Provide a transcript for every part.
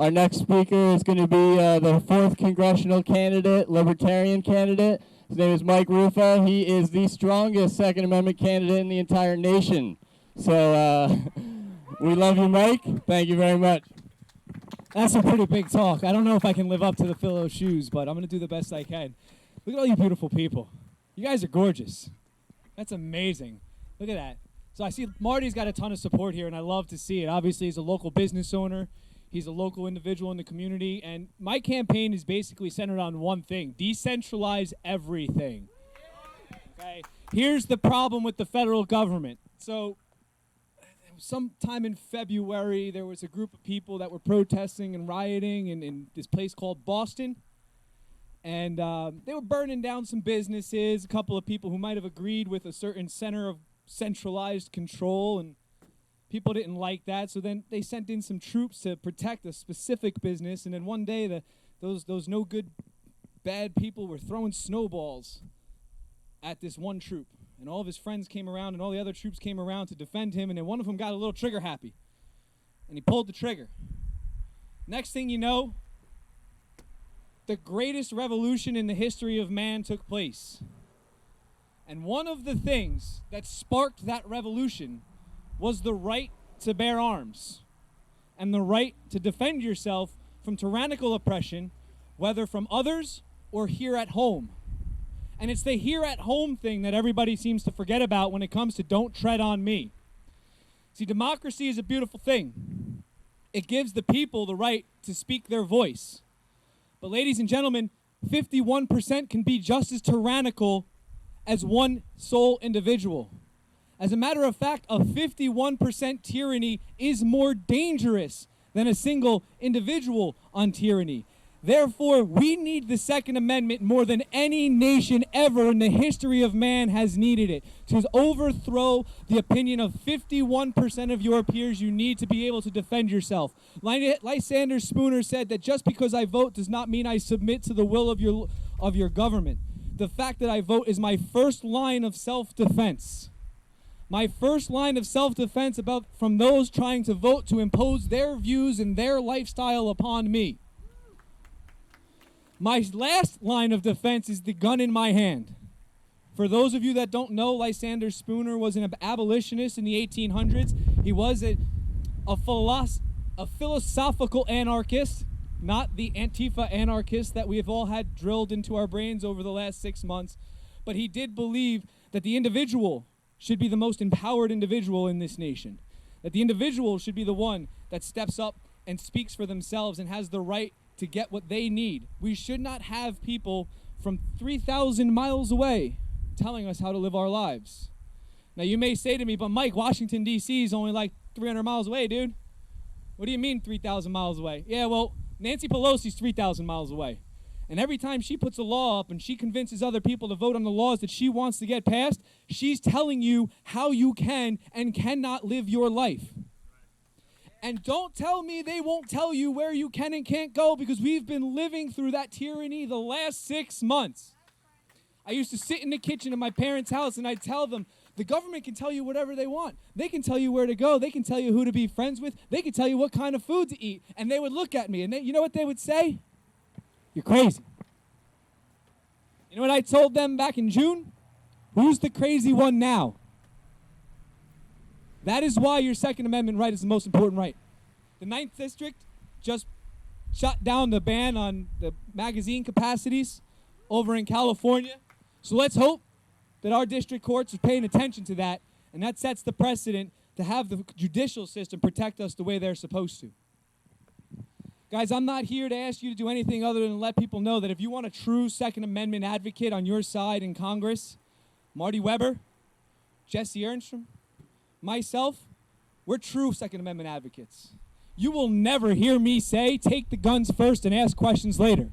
Our next speaker is going to be the 4th congressional candidate, Libertarian candidate. His name is Mike Rufo. He is the strongest Second Amendment candidate in the entire nation. So we love you, Mike. Thank you very much. That's a pretty big talk. I don't know if I can live up to the fill of shoes, but I'm going to do the best I can. Look at all you beautiful people. You guys are gorgeous. That's amazing. Look at that. So I see Marty's got a ton of support here, and I love to see it. Obviously, he's a local business owner. He's a local individual in the community, and my campaign is basically centered on one thing: decentralize everything. Okay? Here's the problem with the federal government. So sometime in February, there was a group of people that were protesting and rioting in this place called Boston, and they were burning down some businesses, a couple of people who might have agreed with a certain center of centralized control, and people didn't like that, so then they sent in some troops to protect a specific business, and then one day those no good, bad people were throwing snowballs at this one troop, and all of his friends came around, and all the other troops came around to defend him, and then one of them got a little trigger happy, and he pulled the trigger. Next thing you know, the greatest revolution in the history of man took place. And one of the things that sparked that revolution was the right to bear arms and the right to defend yourself from tyrannical oppression, whether from others or here at home. And it's the here at home thing that everybody seems to forget about when it comes to don't tread on me. See, democracy is a beautiful thing. It gives the people the right to speak their voice. But ladies and gentlemen, 51% can be just as tyrannical as one sole individual. As a matter of fact, a 51% tyranny is more dangerous than a single individual on tyranny. Therefore, we need the Second Amendment more than any nation ever in the history of man has needed it. To overthrow the opinion of 51% of your peers, you need to be able to defend yourself. Lysander Spooner said that just because I vote does not mean I submit to the will of your government. The fact that I vote is my first line of self-defense. My first line of self-defense from those trying to vote to impose their views and their lifestyle upon me. My last line of defense is the gun in my hand. For those of you that don't know, Lysander Spooner was an abolitionist in the 1800s. He was a philosophical anarchist, not the Antifa anarchist that we have all had drilled into our brains over the last 6 months. But he did believe that the individual should be the most empowered individual in this nation. That the individual should be the one that steps up and speaks for themselves and has the right to get what they need. We should not have people from 3,000 miles away telling us how to live our lives. Now you may say to me, but Mike, Washington, D.C. is only like 300 miles away, dude. What do you mean 3,000 miles away? Yeah, well, Nancy Pelosi's 3,000 miles away. And every time she puts a law up and she convinces other people to vote on the laws that she wants to get passed, she's telling you how you can and cannot live your life. And don't tell me they won't tell you where you can and can't go, because we've been living through that tyranny the last 6 months. I used to sit in the kitchen of my parents' house and I'd tell them, the government can tell you whatever they want. They can tell you where to go. They can tell you who to be friends with. They can tell you what kind of food to eat. And they would look at me and you know what they would say? You're crazy. You know what I told them back in June? Who's the crazy one now? That is why your Second Amendment right is the most important right. The 9th District just shut down the ban on the magazine capacities over in California. So let's hope that our district courts are paying attention to that, and that sets the precedent to have the judicial system protect us the way they're supposed to. Guys, I'm not here to ask you to do anything other than let people know that if you want a true Second Amendment advocate on your side in Congress, Marty Weber, Jesse Ernstrom, myself, we're true Second Amendment advocates. You will never hear me say, take the guns first and ask questions later.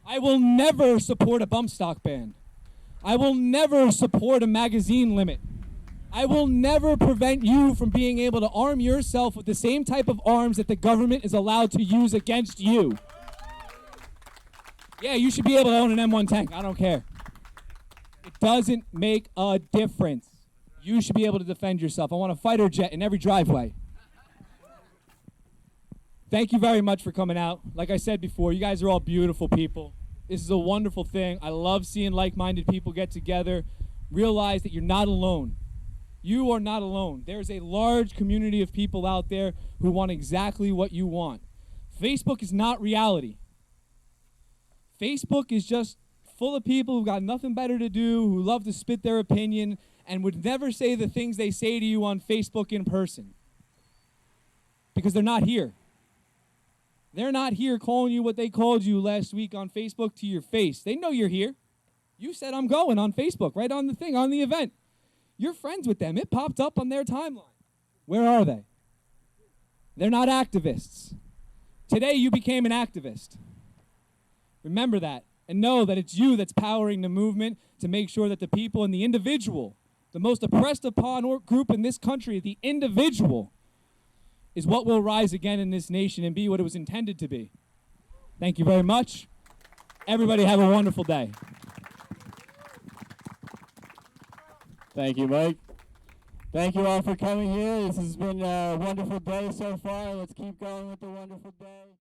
I will never support a bump stock ban. I will never support a magazine limit. I will never prevent you from being able to arm yourself with the same type of arms that the government is allowed to use against you. Yeah, you should be able to own an M1 tank. I don't care. It doesn't make a difference. You should be able to defend yourself. I want a fighter jet in every driveway. Thank you very much for coming out. Like I said before, you guys are all beautiful people. This is a wonderful thing. I love seeing like-minded people get together. Realize that you're not alone. You are not alone. There's a large community of people out there who want exactly what you want. Facebook is not reality. Facebook is just full of people who got nothing better to do, who love to spit their opinion, and would never say the things they say to you on Facebook in person. Because they're not here. They're not here calling you what they called you last week on Facebook to your face. They know you're here. You said, I'm going on Facebook, right on the thing, on the event. You're friends with them. It popped up on their timeline. Where are they? They're not activists. Today you became an activist. Remember that, and know that it's you that's powering the movement to make sure that the people and the individual, the most oppressed upon group in this country, the individual, is what will rise again in this nation and be what it was intended to be. Thank you very much. Everybody have a wonderful day. Thank you, Mike. Thank you all for coming here. This has been a wonderful day so far. Let's keep going with the wonderful day.